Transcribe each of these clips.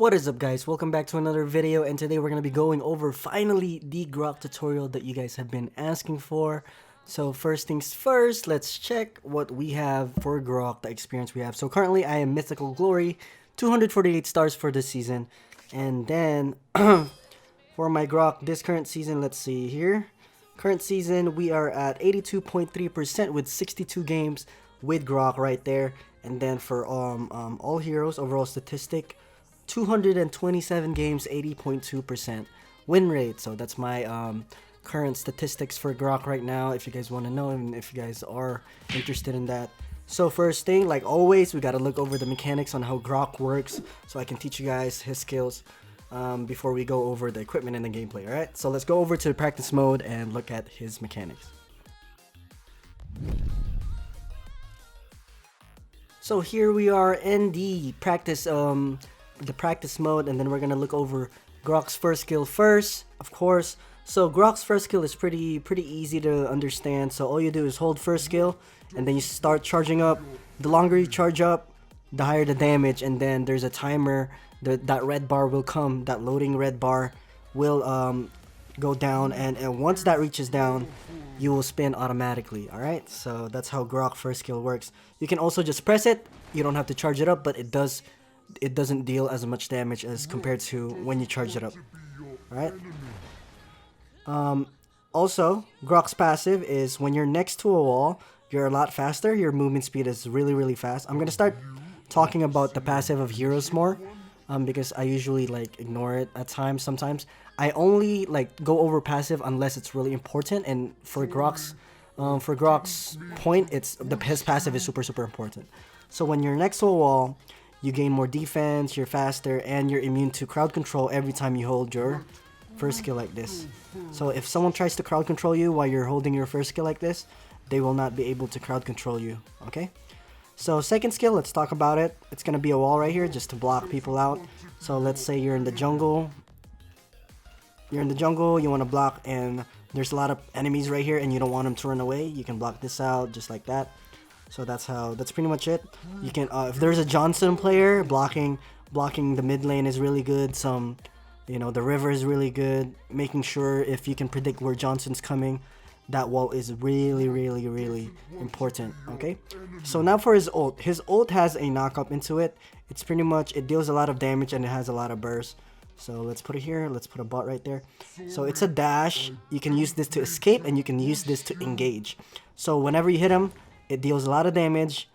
What is up, guys? Welcome back to another video, and today we're going to be going over finally the Grock tutorial that you guys have been asking for. So first things first, let's check what we have for Grock, the experience we have. So currently I am Mythical Glory, 248 stars for this season. And then for my Grock this current season, let's see here. Current season we are at 82.3% with 62 games with Grock right there. And then for all heroes, overall statistic, 227 games, 80.2% win rate. So that's my current statistics for Grock right now, if you guys want to know and if you guys are interested in that. So first thing, like always, we got to look over the mechanics on how Grock works so I can teach you guys his skills before we go over the equipment and the gameplay. Alright, so let's go over to the practice mode and look at his mechanics. So here we are in the practice mode, and then we're gonna look over Grock's first skill first, of course. So Grock's first skill is pretty easy to understand. So all you do is hold first skill, and then you start charging up. The longer you charge up, the higher the damage, and then there's a timer. That red bar will come. That loading red bar will go down, and once that reaches down, you will spin automatically. Alright, so that's how Grock first skill works. You can also just press it. You don't have to charge it up, but it doesn't deal as much damage as compared to when you charge it up. Alright. Also, Grock's passive is when you're next to a wall, you're a lot faster. Your movement speed is really fast. I'm gonna start talking about the passive of heroes more, because I usually like ignore it at times. Sometimes I only like go over passive unless it's really important, and for Grock's point, his passive is super important. So when you're next to a wall, you gain more defense, you're faster, and you're immune to crowd control every time you hold your first skill like this. So if someone tries to crowd control you while you're holding your first skill like this, they will not be able to crowd control you, okay? So second skill, let's talk about it. It's gonna be a wall right here just to block people out. So let's say you're in the jungle. You're in the jungle, you want to block, and there's a lot of enemies right here, and you don't want them to run away. You can block this out just like that. So that's pretty much it. You can if there's a Johnson player, blocking the mid lane is really good. The river is really good. Making sure if you can predict where Johnson's coming, that wall is really important. Okay. So now for his ult. His ult has a knock up into it. It's pretty much, it deals a lot of damage and it has a lot of burst. So let's put it here. Let's put a bot right there. So it's a dash. You can use this to escape, and you can use this to engage. So whenever you hit him, it deals a lot of damage.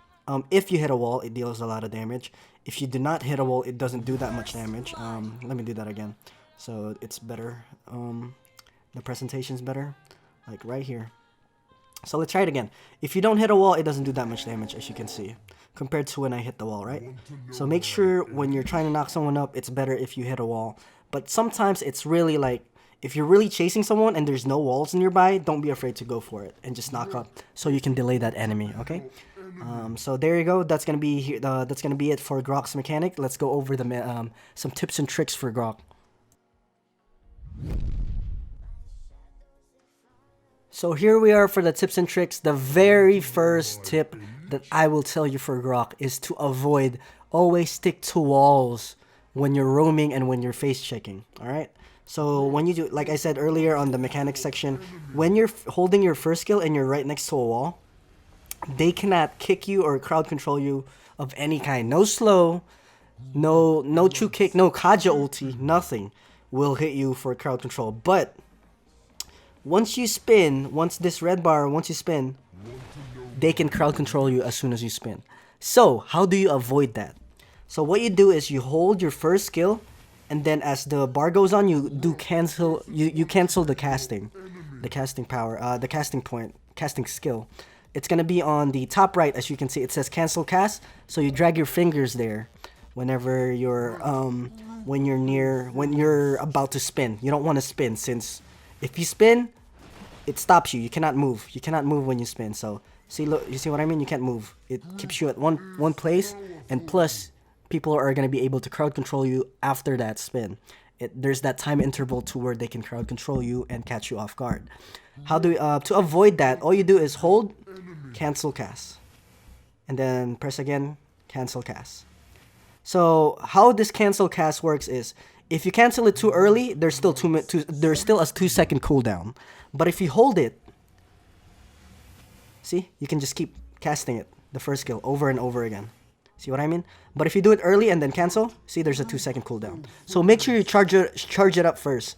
If you hit a wall, it deals a lot of damage. If you do not hit a wall, it doesn't do that much damage. Let me do that again. So it's better. The presentation's better. Like right here. So let's try it again. If you don't hit a wall, it doesn't do that much damage, as you can see, compared to when I hit the wall, right? So make sure when you're trying to knock someone up, it's better if you hit a wall. But sometimes it's really like, if you're really chasing someone and there's no walls nearby, don't be afraid to go for it and just knock up so you can delay that enemy, okay? So there you go. That's gonna be it for Grock's mechanic. Let's go over the some tips and tricks for Grock. So here we are for the tips and tricks. The very first tip that I will tell you for Grock is to always stick to walls when you're roaming and when you're face checking, alright? So when you do, like I said earlier on the mechanics section, when you're holding your first skill and you're right next to a wall, they cannot kick you or crowd control you of any kind. No slow, no true kick, no Kaja ulti, nothing will hit you for crowd control. But once you spin, once you spin, they can crowd control you as soon as you spin. So how do you avoid that? So what you do is you hold your first skill, and then as the bar goes on, you cancel the casting power, the casting skill. It's gonna be on the top right, as you can see. It says cancel cast. So you drag your fingers there whenever you're when you're about to spin. You don't want to spin, since if you spin, it stops you. You cannot move. You cannot move when you spin. So see, look, you see what I mean? You can't move. It keeps you at one place, and plus people are going to be able to crowd control you after that spin. There's that time interval to where they can crowd control you and catch you off guard. To avoid that, all you do is hold, cancel cast, and then press again, cancel cast. So how this cancel cast works is, if you cancel it too early, there's still there's still a 2-second cooldown. But if you hold it, see, you can just keep casting it, the first skill, over and over again. See what I mean? But if you do it early and then cancel, see, there's a 2-second cooldown. So make sure you charge it up first.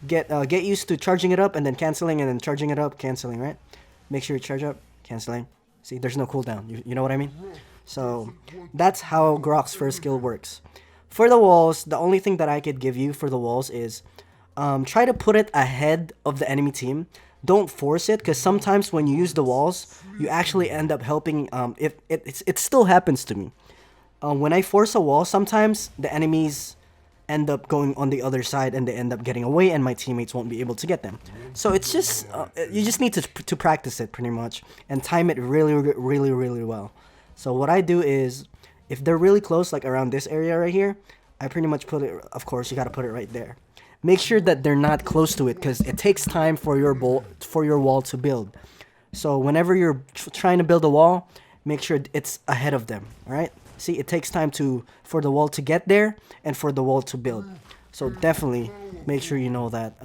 Get used to charging it up and then canceling and then charging it up, canceling, right? Make sure you charge up, canceling. See, there's no cooldown. You know what I mean? So that's how Grock's first skill works. For the walls, the only thing that I could give you for the walls is try to put it ahead of the enemy team. Don't force it, because sometimes when you use the walls, you actually end up helping. It still happens to me. When I force a wall, sometimes the enemies end up going on the other side and they end up getting away, and my teammates won't be able to get them. So it's just you just need to practice it pretty much and time it really well. So what I do is, if they're really close, like around this area right here, I pretty much put it. Of course, you gotta put it right there. Make sure that they're not close to it, because it takes time for your wall to build. So whenever you're trying to build a wall, make sure it's ahead of them. All right. See, it takes time for the wall to get there and for the wall to build. So definitely make sure you know that.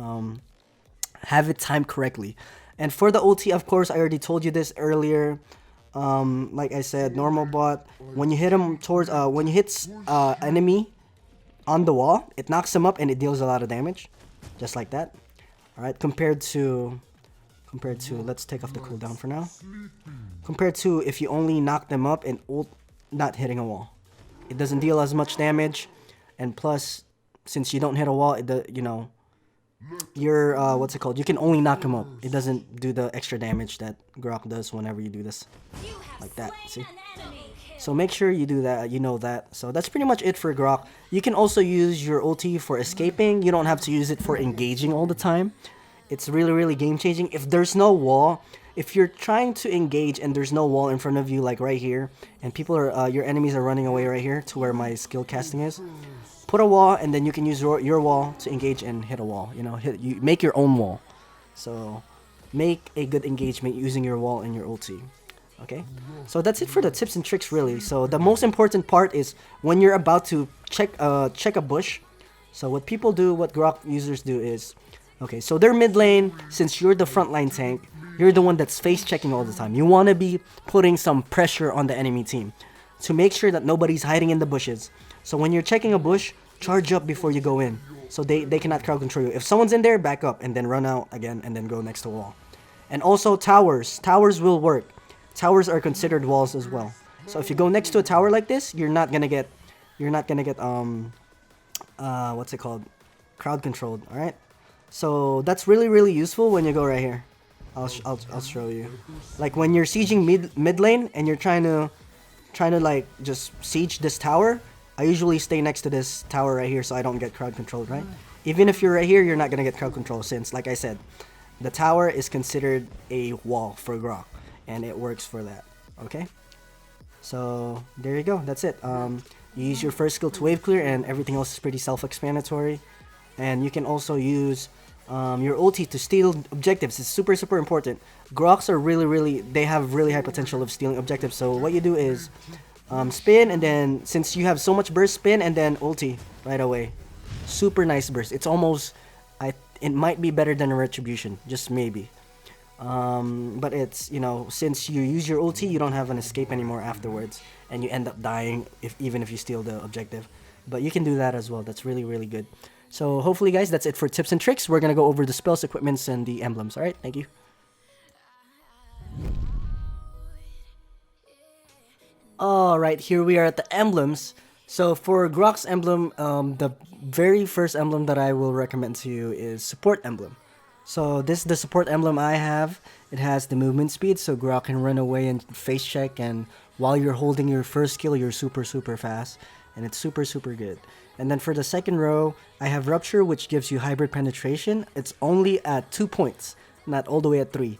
Have it timed correctly. And for the ulti, of course, I already told you this earlier. Like I said, normal bot. When you hit him when you hit enemy on the wall, it knocks him up and it deals a lot of damage, just like that. All right. Compared to, let's take off the cooldown for now. Compared to if you only knock them up and not hitting a wall, it doesn't deal as much damage, and plus, since you don't hit a wall, you're what's it called? You can only knock him up. It doesn't do the extra damage that Grock does whenever you do this, like that. See? So make sure you do that. You know that. So that's pretty much it for Grock. You can also use your ulti for escaping. You don't have to use it for engaging all the time. It's really game changing. If there's no wall, if you're trying to engage and there's no wall in front of you, like right here, and people are your enemies are running away right here to where my skill casting is, put a wall and then you can use your wall to engage and hit a wall. You make your own wall. So make a good engagement using your wall and your ulti. Okay, so that's it for the tips and tricks, really. So the most important part is when you're about to check a bush. So what Grock users do is, okay, so they're mid lane. Since you're the frontline tank, you're the one that's face checking all the time. You want to be putting some pressure on the enemy team to make sure that nobody's hiding in the bushes. So when you're checking a bush, charge up before you go in, so they cannot crowd control you. If someone's in there, back up and then run out again and then go next to a wall. And also towers will work. Towers are considered walls as well. So if you go next to a tower like this, you're not gonna get what's it called, crowd controlled. All right. So that's really useful when you go right here. I'll show you. Like when you're sieging mid lane and you're trying to like just siege this tower, I usually stay next to this tower right here so I don't get crowd controlled, right? Even if you're right here, you're not gonna get crowd control, since, like I said, the tower is considered a wall for Grock, and it works for that. Okay. So there you go. That's it. You use your first skill to wave clear, and everything else is pretty self-explanatory. And you can also use your ulti to steal objectives. It's super important. Grocks are they have really high potential of stealing objectives. So what you do is spin, and then since you have so much burst, spin and then ulti right away. Super nice burst. It's almost, it might be better than a retribution, just maybe. But it's, since you use your ulti, you don't have an escape anymore afterwards, and you end up dying even if you steal the objective. But you can do that as well. That's really good. So hopefully, guys, that's it for tips and tricks. We're gonna go over the spells, equipments, and the emblems. All right, thank you. Alright, here we are at the emblems. So for Grock's emblem, the very first emblem that I will recommend to you is support emblem. So this is the support emblem I have. It has the movement speed, so Grock can run away and face check, and while you're holding your first skill, you're super fast, and it's super good. And then for the second row, I have Rupture, which gives you hybrid penetration. It's only at 2 points, not all the way at 3.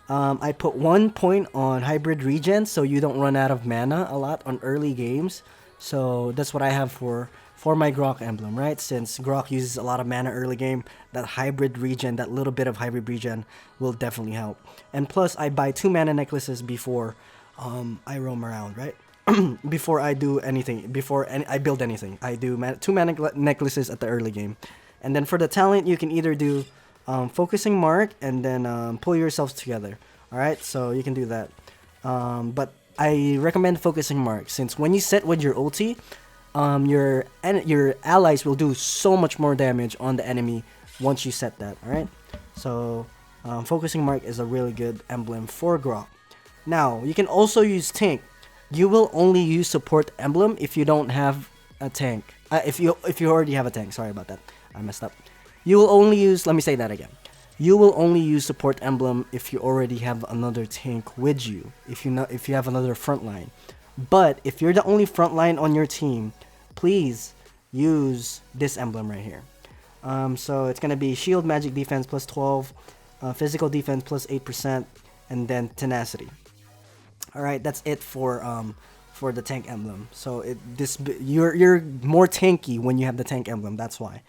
I put 1 point on hybrid regen, so you don't run out of mana a lot on early games. So that's what I have for my Grock emblem, right? Since Grock uses a lot of mana early game, that hybrid regen, that little bit of hybrid regen will definitely help. And plus, I buy 2 mana necklaces before I roam around, right? before I do anything, I build anything. I do 2 mana necklaces at the early game. And then for the talent, you can either do focusing mark and then pull yourselves together. Alright, so you can do that. But I recommend focusing mark, since when you set with your ulti, your allies will do so much more damage on the enemy once you set that. Alright, so focusing mark is a really good emblem for Grock. Now you can also use tank. You will only use support emblem if you don't have a tank. If you already have a tank. Sorry about that, I messed up. You will only use, let me say that again. You will only use support emblem if you already have another tank with you. If you have another frontline. But if you're the only frontline on your team, please use this emblem right here. So it's gonna be shield, magic defense plus 12, physical defense plus 8%, and then tenacity. All right, that's it for the tank emblem. So you're more tanky when you have the tank emblem. That's why.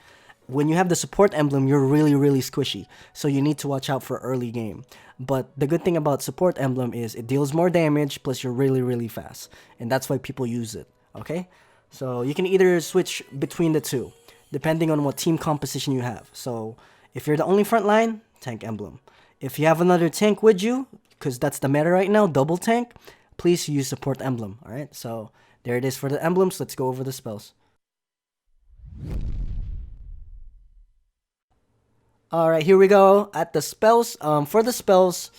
When you have the support emblem, you're really squishy. So you need to watch out for early game. But the good thing about support emblem is it deals more damage, plus you're really fast, and that's why people use it. Okay, so you can either switch between the two, depending on what team composition you have. So if you're the only frontline, tank emblem. If you have another tank with you, because that's the meta right now, double tank, please use support emblem. Alright, so there it is for the emblems. Let's go over the spells. Alright, here we go at the spells. For the spells,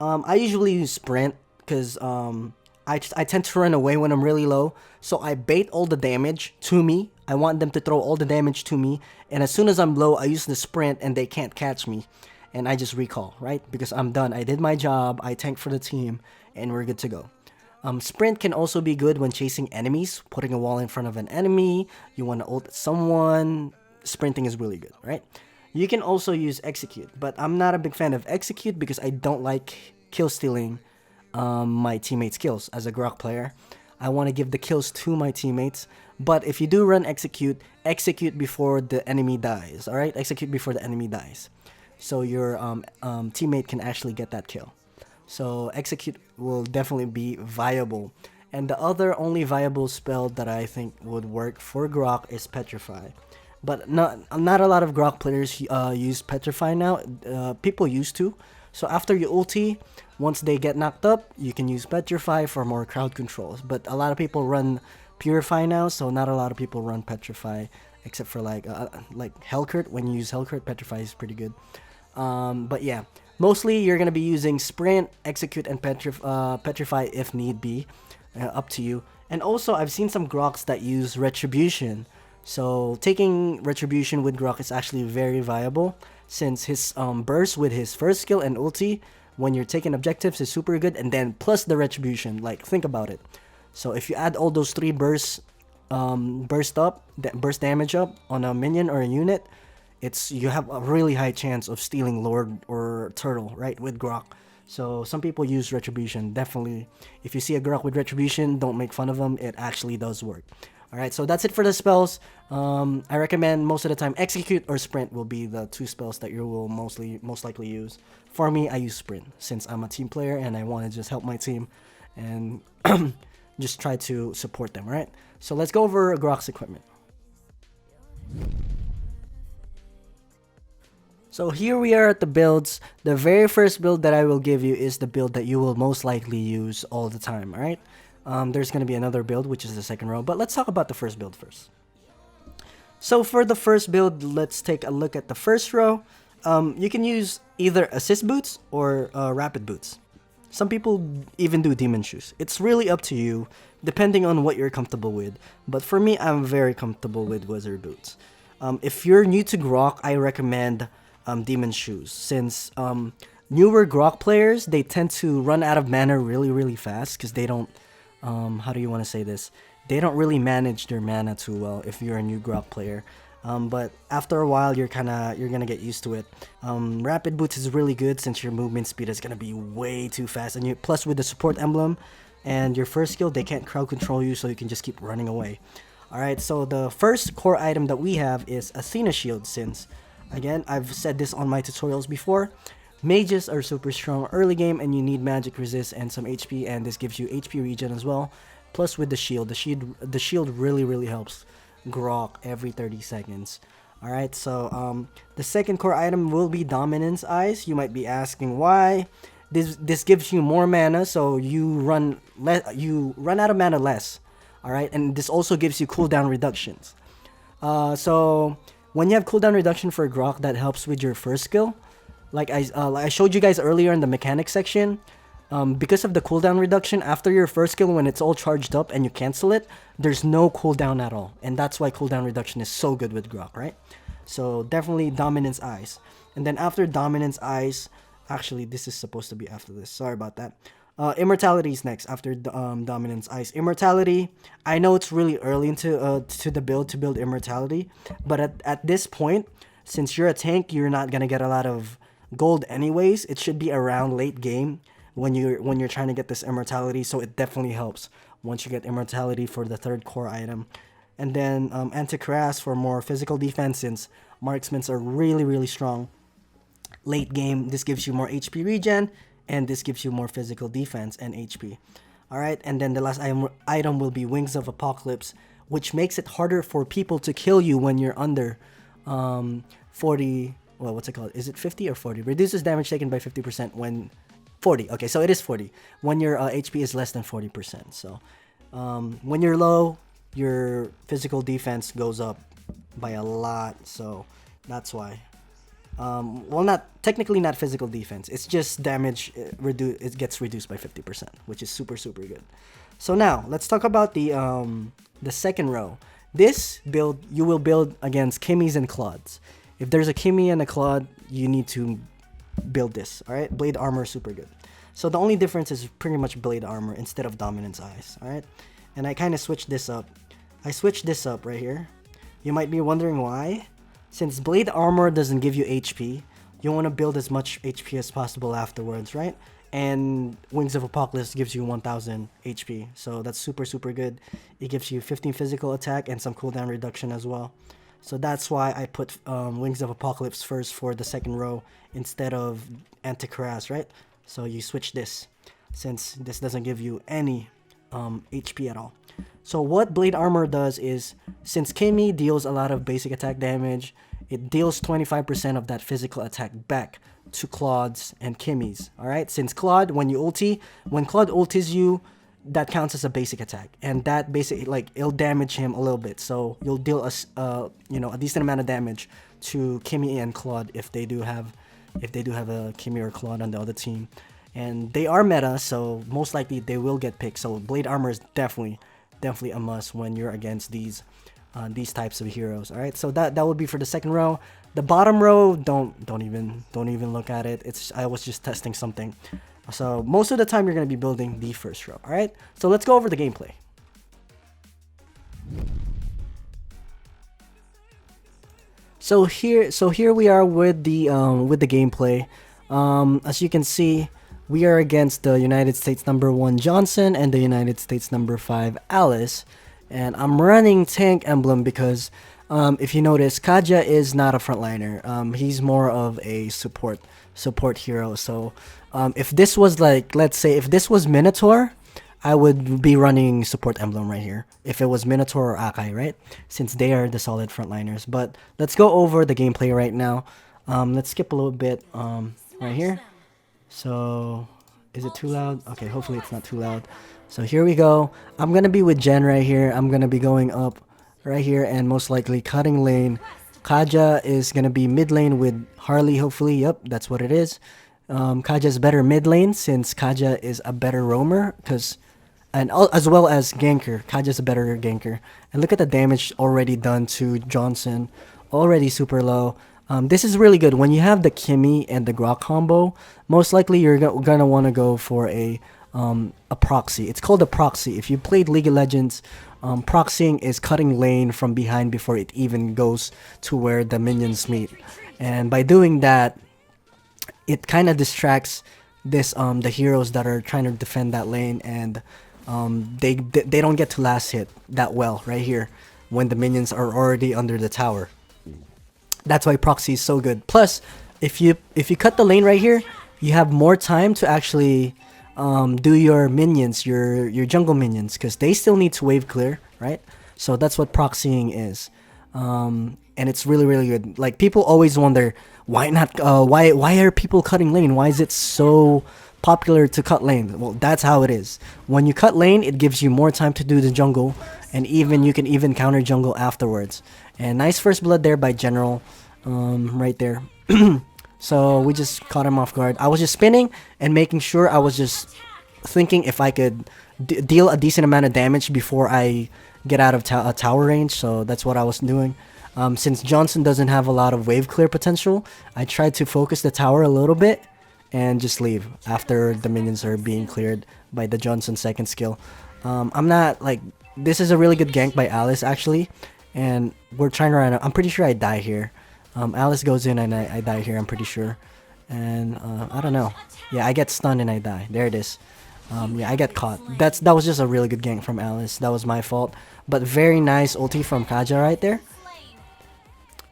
I usually use sprint because I tend to run away when I'm really low. So I bait all the damage to me. I want them to throw all the damage to me, and as soon as I'm low, I use the sprint and they can't catch me. And I just recall, right? Because I'm done. I did my job. I tanked for the team, and we're good to go. Sprint can also be good when chasing enemies, putting a wall in front of an enemy. You want to ult someone. Sprinting is really good, right? You can also use execute, but I'm not a big fan of execute because I don't like kill stealing my teammates' kills. As a Grock player, I want to give the kills to my teammates. But if you do run execute before the enemy dies. All right, execute before the enemy dies. So your teammate can actually get that kill. So execute will definitely be viable. And the other only viable spell that I think would work for Grock is Petrify. But not a lot of Grock players use Petrify now. People used to. So after you ulti, once they get knocked up, you can use Petrify for more crowd controls. But a lot of people run Purify now, so not a lot of people run Petrify, except for like Hellcurt. When you use Hellcurt, Petrify is pretty good. But yeah, mostly you're gonna be using sprint, execute, and petrify if need be. Up to you. And also, I've seen some Grocks that use retribution. So taking retribution with Grock is actually very viable, since his burst with his first skill and ulti when you're taking objectives is super good, and then plus the retribution. Like, think about it. So if you add all those 3 burst damage up on a minion or a unit, you have a really high chance of stealing Lord or Turtle, right, with Grock. So some people use retribution. Definitely, if you see a Grock with retribution, don't make fun of them. It actually does work. Alright, so that's it for the spells. I recommend most of the time execute or sprint will be the 2 spells that you will most likely use. For me, I use sprint since I'm a team player and I want to just help my team and just try to support them. Alright, so let's go over Grock's equipment. So here we are at the builds. The very first build that I will give you is the build that you will most likely use all the time, alright? There's going to be another build, which is the second row, but let's talk about the first build first. So for the first build, let's take a look at the first row. You can use either assist boots or rapid boots. Some people even do demon shoes. It's really up to you, depending on what you're comfortable with. But for me, I'm very comfortable with wizard boots. If you're new to Grock, I recommend demon shoes, since newer Grock players, they tend to run out of mana really fast because they don't how do you want to say this, they don't really manage their mana too well if you're a new Grock player. But after a while, you're gonna get used to it. Rapid boots is really good since your movement speed is gonna be way too fast, and plus with the support emblem and your first skill, they can't crowd control you, so you can just keep running away. Alright, so the first core item that we have is Athena Shield, since again, I've said this on my tutorials before, mages are super strong early game and you need magic resist and some HP, and this gives you HP regen as well. Plus with the shield really helps Grock every 30 seconds. All right, so the second core item will be Dominance Eyes. You might be asking why. This gives you more mana, so you run out of mana less. All right, and this also gives you cooldown reductions. So when you have cooldown reduction for Grock, that helps with your first skill. Like I showed you guys earlier in the mechanics section. Because of the cooldown reduction, after your first skill, when it's all charged up and you cancel it, there's no cooldown at all. And that's why cooldown reduction is so good with Grock, right? So definitely Dominance Eyes. And then after Dominance Eyes, actually this is supposed to be after this. Sorry about that. Immortality is next after Dominance Eyes. Immortality, I know it's really early into to the build to build Immortality. But at this point, since you're a tank, you're not going to get a lot of gold anyways. It should be around late game when you're trying to get this Immortality, so it definitely helps once you get Immortality for the third core item. And then Anti-Crass for more physical defense, since marksmans are really strong. Late game, this gives you more HP regen, and this gives you more physical defense and HP. Alright, and then the last item will be Wings of Apocalypse, which makes it harder for people to kill you when you're under 40, well, what's it called? Is it 50 or 40? Reduces damage taken by 50% when 40. Okay, so it is 40 when your HP is less than 40%. So when you're low, your physical defense goes up by a lot. So that's why. Well, not technically not physical defense. It's just damage. It gets reduced by 50%, which is super good. So now let's talk about the second row. This build you will build against Kimmies and Claudes. If there's a Kimmy and a Claude, you need to build this. All right, blade armor is super good. So the only difference is pretty much blade armor instead of Dominance Eyes. All right, and I kind of switched this up. I switched this up right here. You might be wondering why. Since blade armor doesn't give you HP, you want to build as much HP as possible afterwards, right? And Wings of Apocalypse gives you 1000 HP, so that's super good. It gives you 15 physical attack and some cooldown reduction as well. So that's why I put Wings of Apocalypse first for the second row instead of Anti-Crass, right? So you switch this, since this doesn't give you any HP at all. So what blade armor does is, since Kimmy deals a lot of basic attack damage, it deals 25% of that physical attack back to Claude's and Kimmy's. Alright, since Claude, when Claude ultis you, that counts as a basic attack, and that basic, like, it'll damage him a little bit, so you'll deal a decent amount of damage to Kimmy and Claude if they do have a Kimmy or Claude on the other team. And they are meta, so most likely they will get picked. So blade armor is definitely a must when you're against these types of heroes. All right, so that would be for the second row. The bottom row, don't even look at it. I was just testing something. So most of the time you're gonna be building the first row. All right, so let's go over the gameplay. So here we are with the gameplay. As you can see, we are against the United States #1 Johnson and the United States #5 Alice, and I'm running tank emblem because if you notice, Kaja is not a frontliner. He's more of a support hero. So if this was, like, let's say if this was Minotaur, I would be running support emblem right here. If it was Minotaur or Akai, right? Since they are the solid frontliners. But let's go over the gameplay right now. Let's skip a little bit right here. So, is it too loud? Okay, hopefully it's not too loud. So here we go. I'm gonna be with Jen right here. I'm gonna be going up right here and most likely cutting lane. Kaja is gonna be mid lane with Harley, hopefully. Yep, that's what it is. Kaja's better mid lane since Kaja is a better roamer, as well as ganker. Kaja's a better ganker. And look at the damage already done to Johnson. Already super low. This is really good. When you have the Kimmy and the Grock combo, most likely you're gonna want to go for a proxy. It's called a proxy. If you played League of Legends, proxying is cutting lane from behind before it even goes to where the minions meet. And by doing that, it kind of distracts the heroes that are trying to defend that lane, and they don't get to last hit that well right here when the minions are already under the tower. That's why proxy is so good. Plus, if you cut the lane right here, you have more time to actually do your minions, your jungle minions, because they still need to wave clear, right? So that's what proxying is, and it's really really good. Like people always wonder why not, why are people cutting lane? Why is it so popular to cut lane? Well, that's how it is. When you cut lane, it gives you more time to do the jungle, and even you can even counter jungle afterwards. And nice first blood there by General, right there. So we just caught him off guard. I was just spinning and making sure, I was just thinking if I could deal a decent amount of damage before I get out of tower range. So that's what I was doing. Since Johnson doesn't have a lot of wave clear potential, I tried to focus the tower a little bit and just leave after the minions are being cleared by the Johnson second skill. I'm not like, this is a really good gank by Alice actually, and we're trying to run. I'm pretty sure I die here. Alice goes in and I die here, I'm pretty sure. And I don't know. Yeah, I get stunned and I die. There it is. Yeah, I get caught. That was just a really good gank from Alice. That was my fault. But very nice ulti from Kaja right there.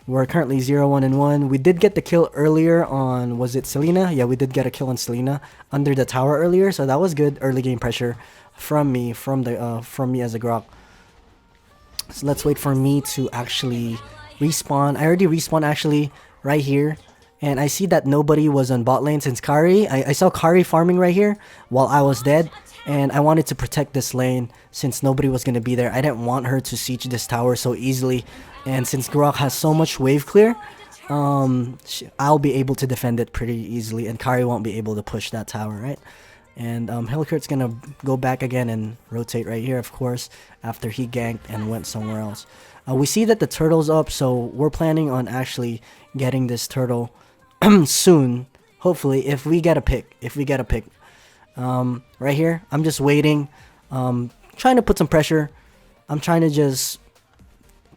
We're currently 0-1-1. We did get the kill earlier on, was it Selena? Yeah, we did get a kill on Selena under the tower earlier, so that was good early game pressure from me, from me as a Grock. So let's wait for me to actually respawn. I already respawned actually right here, and I see that nobody was on bot lane since Kari. I saw Kari farming right here while I was dead, and I wanted to protect this lane since nobody was going to be there. I didn't want her to siege this tower so easily, and since Grock has so much wave clear, I'll be able to defend it pretty easily, and Kari won't be able to push that tower, right? And Hellcurt's gonna go back again and rotate right here, of course, after he ganked and went somewhere else. We see that the turtle's up, so we're planning on actually getting this turtle soon, hopefully, if we get a pick. Right here, I'm just waiting, trying to put some pressure. I'm trying to just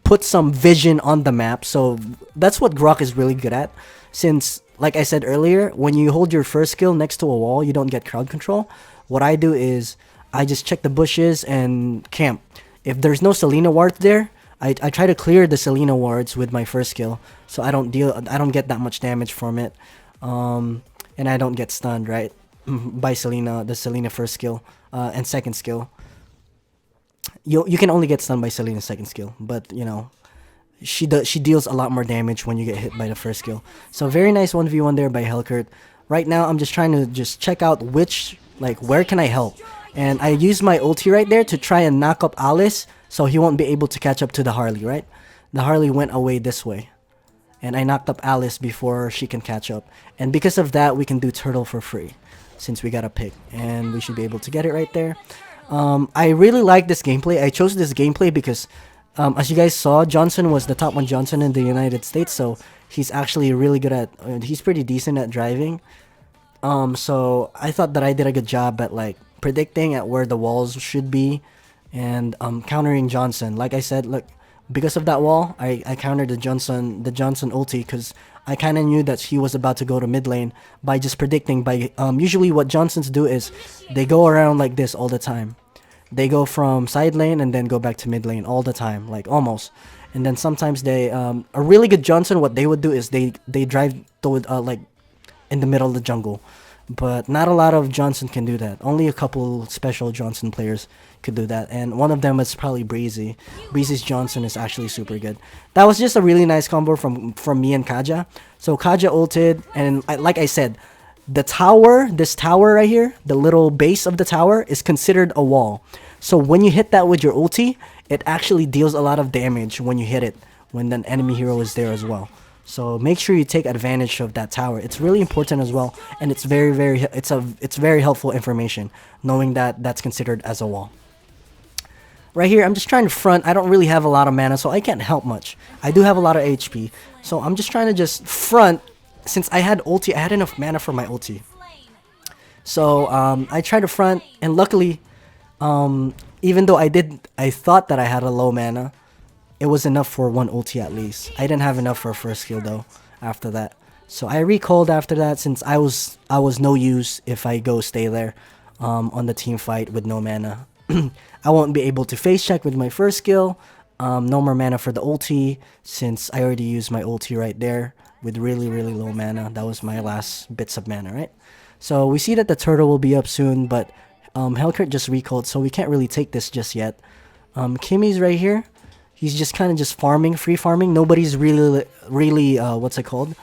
put some vision on the map. So that's what Grock is really good at, since like I said earlier, when you hold your first skill next to a wall, you don't get crowd control. What I do is I just check the bushes and camp. If there's no Selena wards there, I try to clear the Selena wards with my first skill, so I don't get that much damage from it, and I don't get stunned, right, by Selena, the Selena first skill and second skill. You can only get stunned by Selena's second skill, but you know, she deals a lot more damage when you get hit by the first skill. So very nice 1v1 there by Hellcurt. Right now I'm just trying to just check out where can I help, and I use my ulti right there to try and knock up Alice, so he won't be able to catch up to the Harley, right? The Harley went away this way, and I knocked up Alice before she can catch up, and because of that we can do turtle for free since we got a pick, and we should be able to get it right there. I really like this gameplay. I chose this gameplay because as you guys saw, Johnson was the top 1 Johnson in the United States, so he's actually really good at, he's pretty decent at driving. So I thought that I did a good job at like predicting at where the walls should be, and countering Johnson. Like I said, look, because of that wall, I countered the Johnson ulti, because I kind of knew that he was about to go to mid lane by just predicting. By usually what Johnsons do is they go around like this all the time. They go from side lane and then go back to mid lane all the time, like almost. And then sometimes they a really good Johnson, what they would do is they drive toward like in the middle of the jungle. But not a lot of Johnson can do that. Only a couple special Johnson players could do that, and one of them is probably Breezy. Breezy's Johnson is actually super good. That was just a really nice combo from me and Kaja. So Kaja ulted, and like I said, the tower, this tower right here, the little base of the tower is considered a wall. So when you hit that with your ulti, it actually deals a lot of damage when you hit it, when an enemy hero is there as well. So make sure you take advantage of that tower. It's really important as well, and it's it's very helpful information knowing that that's considered as a wall. Right here, I'm just trying to front. I don't really have a lot of mana, so I can't help much. I do have a lot of HP, so I'm just trying to just front. Since I had ulti, I had enough mana for my ulti. So I tried to front, and luckily, even though I thought that I had a low mana, it was enough for one ulti at least. I didn't have enough for a first skill though after that. So I recalled after that, since I was no use if I go stay there on the team fight with no mana. I won't be able to face check with my first skill. No more mana for the ulti, since I already used my ulti right there with really low mana. That was my last bits of mana, right? So we see that the turtle will be up soon, but Hellcurt just recalled, so we can't really take this just yet. Kimmy's right here. He's just kind of just farming, free farming. Nobody's really, what's it called?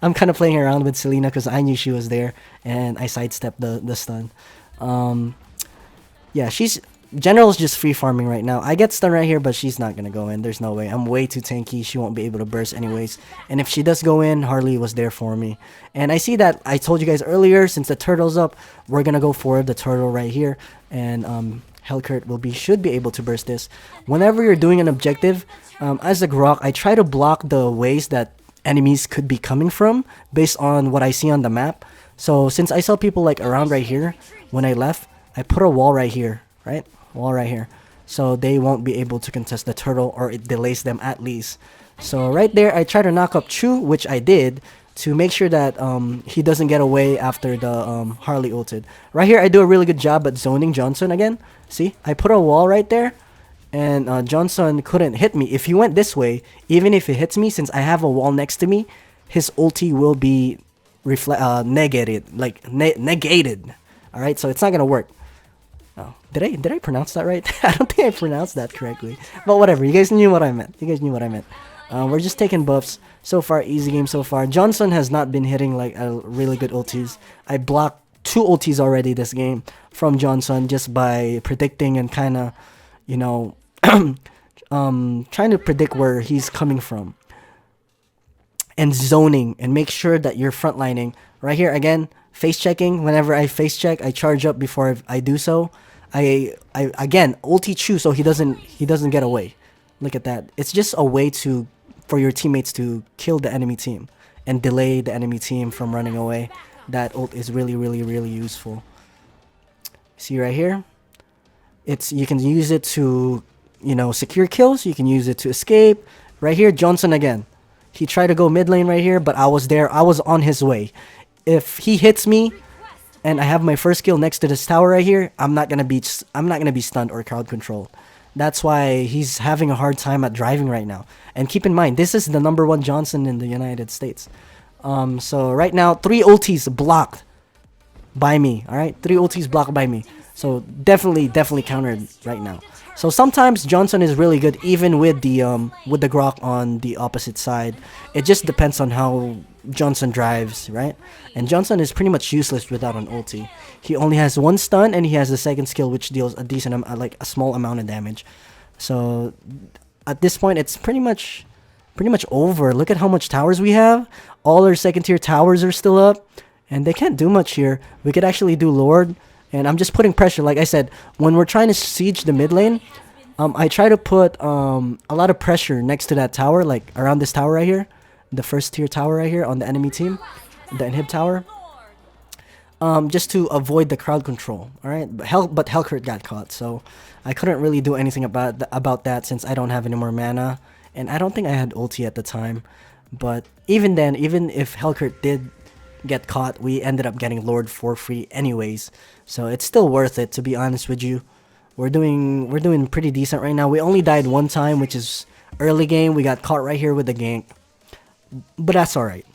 I'm kind of playing around with Selena because I knew she was there, and I sidestepped the stun. Yeah, General's just free farming right now. I get stunned right here, but she's not gonna go in. There's no way. I'm way too tanky. She won't be able to burst anyways. And if she does go in, Harley was there for me. And I see that I told you guys earlier, since the turtle's up, we're gonna go for the turtle right here. And Hellcurt should be able to burst this. Whenever you're doing an objective, as a Grock, I try to block the ways that enemies could be coming from based on what I see on the map. So since I saw people like around right here when I left, I put a wall right here, right? Wall right here, so they won't be able to contest the turtle, or it delays them at least. So right there, I try to knock up Chu, which I did, to make sure that he doesn't get away after the Harley ulted. Right here, I do a really good job at zoning Johnson again. See, I put a wall right there, and Johnson couldn't hit me. If he went this way, even if he hits me, since I have a wall next to me, his ulti will be negated. All right, so it's not gonna work. Oh, did I pronounce that right? I don't think I pronounced that correctly. But whatever, you guys knew what I meant. We're just taking buffs. So far, easy game so far. Johnson has not been hitting like a really good ultis. I blocked 2 ultis already this game from Johnson just by predicting and kind of, you know, trying to predict where he's coming from. And zoning and make sure that you're frontlining. Right here, again, face checking. Whenever I face check, I charge up before I do so. I again ulti Chu so he doesn't get away. Look at that. It's just a way for your teammates to kill the enemy team and delay the enemy team from running away. That ult is really useful. See right here? You can use it to, you know, secure kills. You can use it to escape. Right here, Johnson again. He tried to go mid lane right here, but I was there. I was on his way. If he hits me and I have my first kill next to this tower right here, I'm not gonna be stunned or crowd controlled. That's why he's having a hard time at driving right now. And keep in mind, this is the #1 Johnson in the United States. So right now, 3 ultis blocked by me. All right, 3 ultis blocked by me. So definitely countered right now. So sometimes Johnson is really good even with the Grock on the opposite side. It just depends on how Johnson drives, right? And Johnson is pretty much useless without an ulti. He only has 1 stun and he has the second skill which deals a decent like a small amount of damage. So at this point it's pretty much over. Look at how much towers we have. All our second tier towers are still up and they can't do much here. We could actually do Lord. And I'm just putting pressure. Like I said, when we're trying to siege the mid lane, I try to put a lot of pressure next to that tower, like around this tower right here, the first tier tower right here on the enemy team, the inhib tower, just to avoid the crowd control. All right, but Hellcurt got caught, so I couldn't really do anything about that since I don't have any more mana, and I don't think I had ulti at the time. But even then, even if Hellcurt did get caught, we ended up getting Lord for free anyways, so it's still worth it, to be honest with you. We're doing pretty decent right now. We only died 1 time, which is early game. We got caught right here with the gank, but that's all right.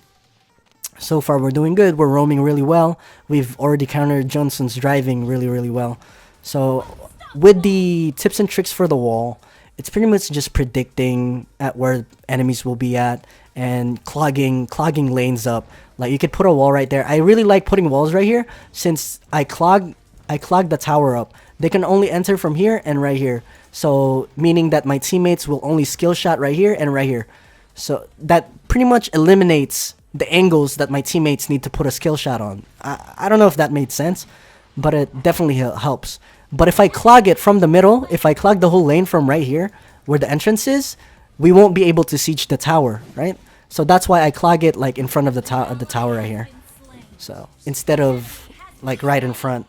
So far we're doing good. We're roaming really well. We've already countered Johnson's driving really well. So with the tips and tricks for the wall, it's pretty much just predicting at where enemies will be at and clogging lanes up. Like you could put a wall right there. I really like putting walls right here since I clog the tower up. They can only enter from here and right here. So meaning that my teammates will only skill shot right here and right here. So that pretty much eliminates the angles that my teammates need to put a skill shot on. I don't know if that made sense, but it definitely helps. But if I clog it from the middle, if I clog the whole lane from right here where the entrance is, we won't be able to siege the tower, right? So that's why I clog it like in front of the tower right here. So instead of like right in front.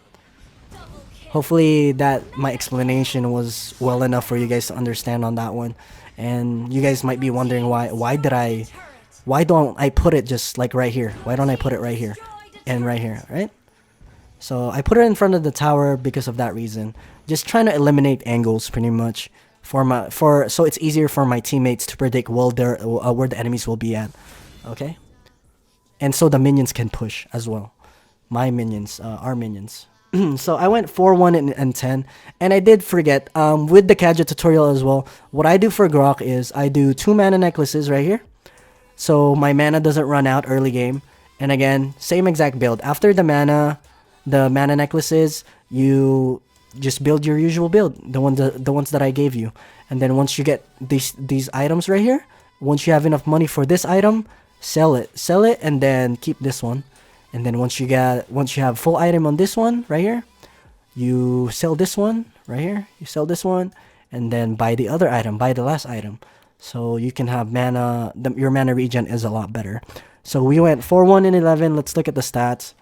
Hopefully that my explanation was well enough for you guys to understand on that one. And you guys might be wondering why don't I put it just like right here? Why don't I put it right here and right here, right? So I put it in front of the tower because of that reason. Just trying to eliminate angles pretty much so it's easier for my teammates to predict where the enemies will be at. Okay? And so the minions can push as well. my minions, our minions. So I went 4-1 and 10, and I did forget with the Kaja tutorial as well. What I do for Grock is I do 2 mana necklaces right here, so my mana doesn't run out early game. And again, same exact build. After the mana necklaces, you just build your usual build, the ones that I gave you. And then once you get these items right here, once you have enough money for this item, sell it, and then keep this one. And then once you have full item on this one right here, you sell this one right here. You sell this one, and then buy the other item, buy the last item. So you can have mana. Your mana regen is a lot better. So we went 4-1 and 11. Let's look at the stats.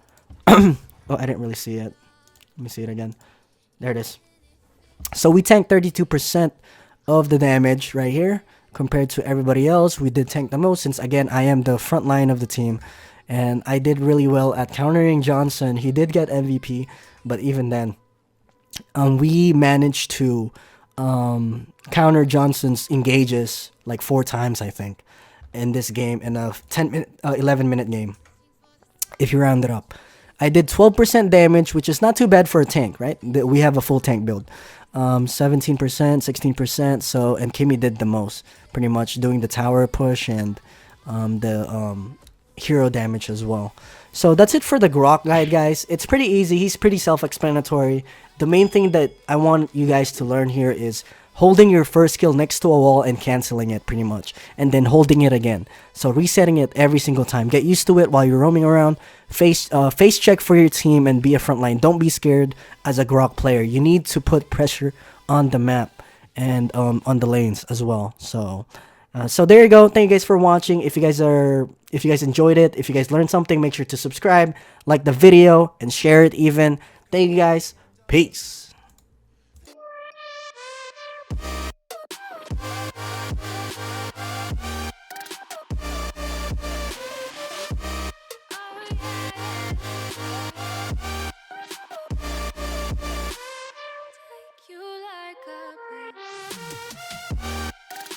Oh, I didn't really see it. Let me see it again. There it is. So we tanked 32% of the damage right here compared to everybody else. We did tank the most since, again, I am the front line of the team. And I did really well at countering Johnson. He did get MVP, but even then, we managed to counter Johnson's engages like 4 times, I think, in this game, in a 11-minute game, if you round it up. I did 12% damage, which is not too bad for a tank, right? We have a full tank build. 17%, 16%, so, and Kimmy did the most, pretty much doing the tower push and the hero damage as well. So that's it for the Grock guide, guys. It's pretty easy. He's pretty self-explanatory. The main thing that I want you guys to learn here is holding your first skill next to a wall and canceling it, pretty much, and then holding it again. So resetting it every single time. Get used to it while you're roaming around. Face check for your team and be a frontline. Don't be scared as a Grock player. You need to put pressure on the map and on the lanes as well. So there you go. Thank you guys for watching. If you guys enjoyed it, if you guys learned something, make sure to subscribe, like the video, and share it even. Thank you guys. Peace.